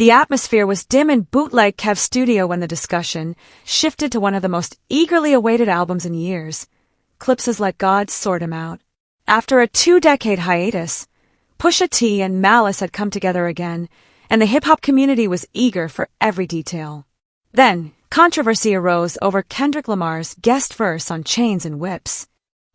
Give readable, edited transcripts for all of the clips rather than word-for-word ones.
The atmosphere was dim in Bootleg Kev's studio when the discussion shifted to one of the most eagerly awaited albums in years, Clipse's Let God Sort 'Em Out. After a 2-decade hiatus, Pusha T and Malice had come together again, and the hip-hop community was eager for every detail. Then, controversy arose over Kendrick Lamar's guest verse on Chains and Whips.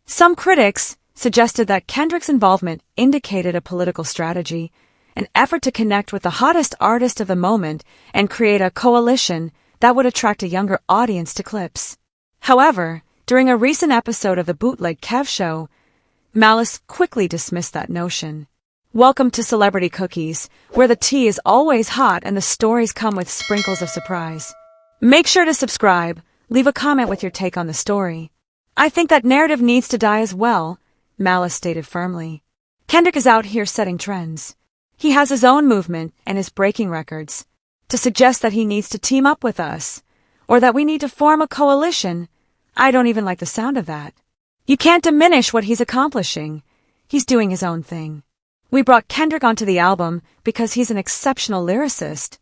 Some critics suggested that Kendrick's involvement indicated a political strategy, an effort to connect with the hottest artist of the moment and create a coalition that would attract a younger audience to Clipse. However, during a recent episode of the Bootleg Kev show, Malice quickly dismissed that notion. Welcome to Celebrity Cookies, where the tea is always hot and the stories come with sprinkles of surprise. Make sure to subscribe, leave a comment with your take on the story. I think that narrative needs to die as well, Malice stated firmly. Kendrick is out here setting trends. He has his own movement and is breaking records. To suggest that he needs to team up with us, or that we need to form a coalition, I don't even like the sound of that. You can't diminish what he's accomplishing. He's doing his own thing. We brought Kendrick onto the album because he's an exceptional lyricist.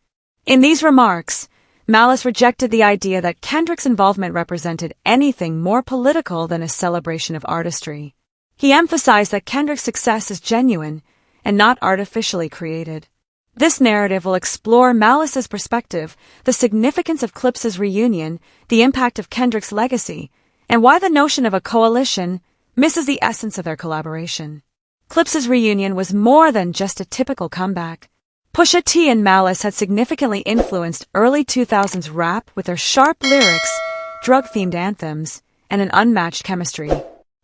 In these remarks, Malice rejected the idea that Kendrick's involvement represented anything more political than a celebration of artistry. He emphasized that Kendrick's success is genuine and not artificially created. This narrative will explore Malice's perspective, the significance of Clipse's reunion, the impact of Kendrick's legacy, and why the notion of a coalition misses the essence of their collaboration. Clipse's reunion was more than just a typical comeback. Pusha T and Malice had significantly influenced early 2000s rap with their sharp lyrics, drug-themed anthems, and an unmatched chemistry.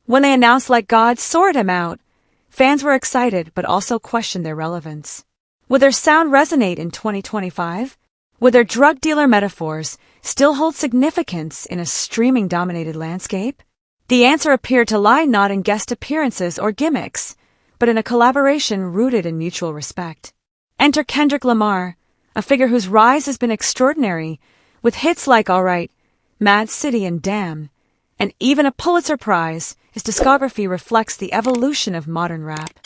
When they announced Let God Sort 'Em Out, fans were excited but also questioned their relevance. Would their sound resonate in 2025? Would their drug dealer metaphors still hold significance in a streaming-dominated landscape? The answer appeared to lie not in guest appearances or gimmicks, but in a collaboration rooted in mutual respect. Enter Kendrick Lamar, a figure whose rise has been extraordinary, with hits like Alright, Mad City, and Damn, and even a Pulitzer Prize. His discography reflects the evolution of modern rap.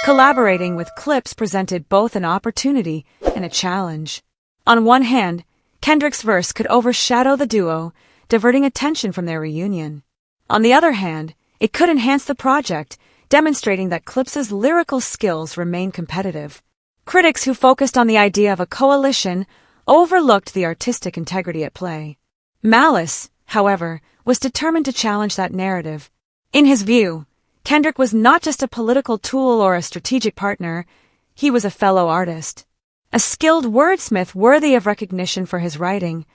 Collaborating with Clipse presented both an opportunity and a challenge. On one hand, Kendrick's verse could overshadow the duo, diverting attention from their reunion. On the other hand, it could enhance the project, demonstrating that Clipse's lyrical skills remain competitive. Critics who focused on the idea of a coalition overlooked the artistic integrity at play. Malice, however, was determined to challenge that narrative. In his view, Kendrick was not just a political tool or a strategic partner, he was a fellow artist. A skilled wordsmith worthy of recognition for his writing,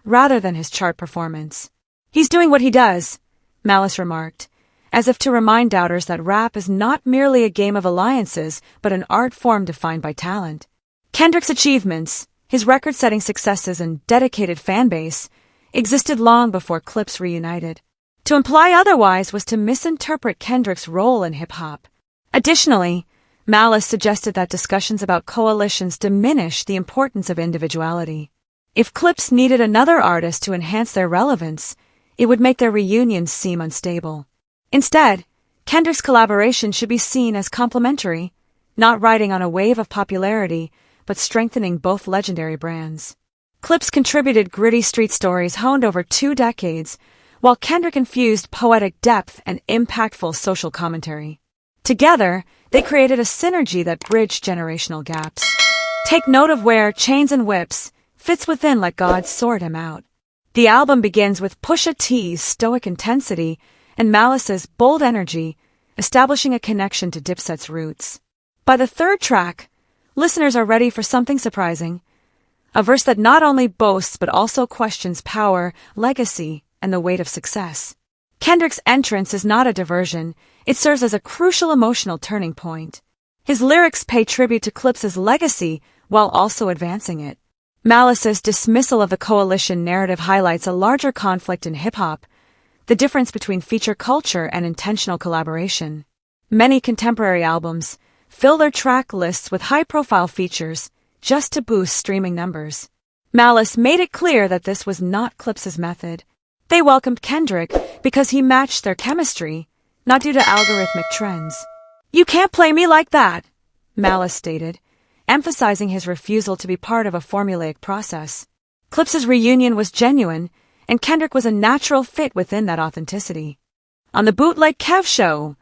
rather than his chart performance. He's doing what he does, Malice remarked, as if to remind doubters that rap is not merely a game of alliances, but an art form defined by talent. Kendrick's achievements, his record-setting successes and dedicated fanbase, existed long before Clipse reunited. To imply otherwise was to misinterpret Kendrick's role in hip-hop. Additionally, Malice suggested that discussions about coalitions diminish the importance of individuality. If Clipse needed another artist to enhance their relevance, it would make their reunion seem unstable. Instead, Kendrick's collaboration should be seen as complementary, not riding on a wave of popularity, but strengthening both legendary brands. Clipse contributed gritty street stories honed over 2 decades, while Kendrick infused poetic depth and impactful social commentary. Together, they created a synergy that bridged generational gaps. Take note of where Chains and Whips fits within Let God Sort 'Em Out. The album begins with Pusha T's stoic intensity and Malice's bold energy, establishing a connection to Dipset's roots. By the third track, listeners are ready for something surprising, a verse that not only boasts but also questions power, legacy, and the weight of success. Kendrick's entrance is not a diversion, it serves as a crucial emotional turning point. His lyrics pay tribute to Clipse's legacy while also advancing it. Malice's dismissal of the coalition narrative highlights a larger conflict in hip-hop, the difference between feature culture and intentional collaboration. Many contemporary albums fill their track lists with high-profile features just to boost streaming numbers. Malice made it clear that this was not Clipse's method. They welcomed Kendrick because he matched their chemistry, not due to algorithmic trends. "You can't play me like that," Malice stated, emphasizing his refusal to be part of a formulaic process. Clipse's reunion was genuine, and Kendrick was a natural fit within that authenticity. On the Bootleg Kev show,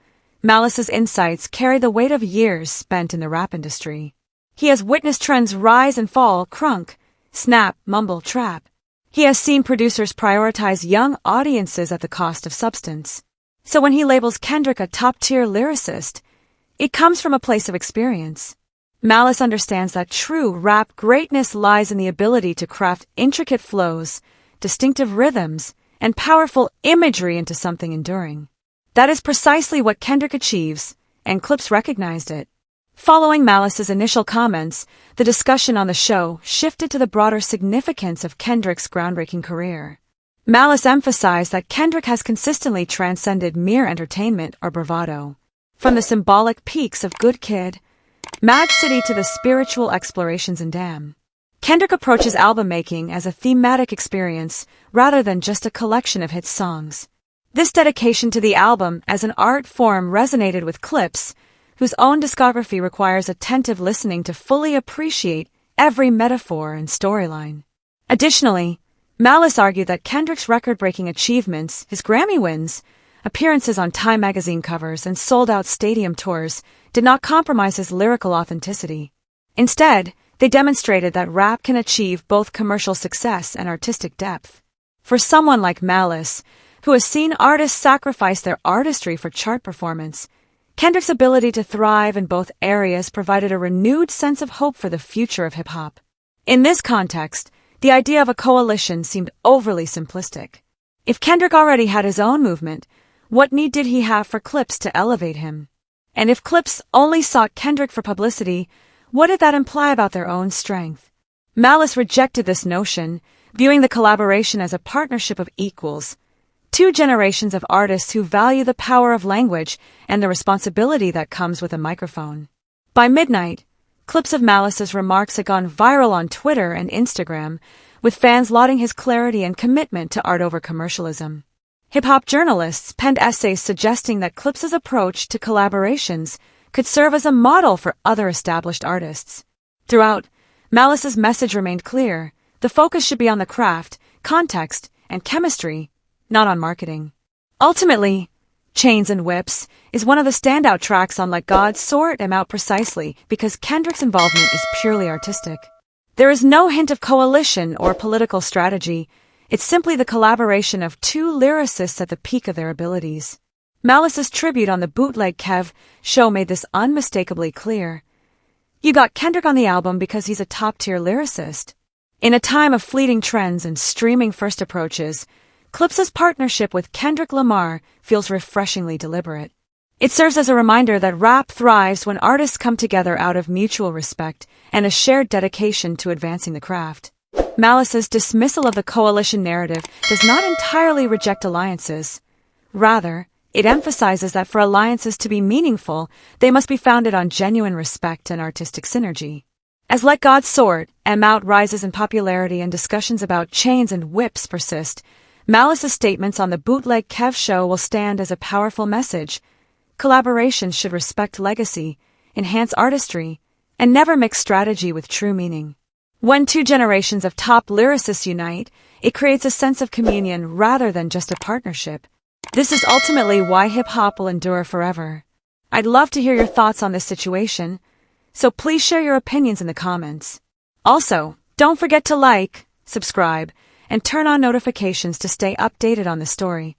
Malice's insights carry the weight of years spent in the rap industry. He has witnessed trends rise and fall, crunk, snap, mumble, trap. He has seen producers prioritize young audiences at the cost of substance. So when he labels Kendrick a top-tier lyricist, it comes from a place of experience. Malice understands that true rap greatness lies in the ability to craft intricate flows, distinctive rhythms, and powerful imagery into something enduring. That is precisely what Kendrick achieves, and Clipse recognized it. Following Malice's initial comments, the discussion on the show shifted to the broader significance of Kendrick's groundbreaking career. Malice emphasized that Kendrick has consistently transcended mere entertainment or bravado. From the symbolic peaks of Good Kid, Mad City to the spiritual explorations in Damn. Kendrick approaches album making as a thematic experience rather than just a collection of hit songs. This dedication to the album as an art form resonated with Clipse, whose own discography requires attentive listening to fully appreciate every metaphor and storyline. Additionally, Malice argued that Kendrick's record-breaking achievements, his Grammy wins, appearances on Time magazine covers, and sold-out stadium tours did not compromise his lyrical authenticity. Instead, they demonstrated that rap can achieve both commercial success and artistic depth. For someone like Malice, who has seen artists sacrifice their artistry for chart performance, Kendrick's ability to thrive in both areas provided a renewed sense of hope for the future of hip-hop. In this context, the idea of a coalition seemed overly simplistic. If Kendrick already had his own movement, what need did he have for Clipse to elevate him? And if Clipse only sought Kendrick for publicity, what did that imply about their own strength? Malice rejected this notion, viewing the collaboration as a partnership of equals. Two generations of artists who value the power of language and the responsibility that comes with a microphone. By midnight, clips of Malice's remarks had gone viral on Twitter and Instagram, with fans lauding his clarity and commitment to art over commercialism. Hip-hop journalists penned essays suggesting that Clipse's approach to collaborations could serve as a model for other established artists. Throughout, Malice's message remained clear: the focus should be on the craft, context, and chemistry, not on marketing. Ultimately, Chains and Whips is one of the standout tracks on Let God Sort Em Out precisely because Kendrick's involvement is purely artistic. There is no hint of coalition or political strategy. It's simply the collaboration of two lyricists at the peak of their abilities. Malice's tribute on the Bootleg Kev show made this unmistakably clear. You got Kendrick on the album because he's a top-tier lyricist. In a time of fleeting trends and streaming-first approaches, Clipse's partnership with Kendrick Lamar feels refreshingly deliberate. It serves as a reminder that rap thrives when artists come together out of mutual respect and a shared dedication to advancing the craft. Malice's dismissal of the coalition narrative does not entirely reject alliances. Rather, it emphasizes that for alliances to be meaningful, they must be founded on genuine respect and artistic synergy. As Let God Sort Em Out rises in popularity and discussions about chains and whips persist, Malice's statements on the Bootleg Kev show will stand as a powerful message. Collaborations should respect legacy, enhance artistry, and never mix strategy with true meaning. When two generations of top lyricists unite, it creates a sense of communion rather than just a partnership. This is ultimately why hip-hop will endure forever. I'd love to hear your thoughts on this situation, so please share your opinions in the comments. Also, don't forget to like, subscribe, and turn on notifications to stay updated on the story.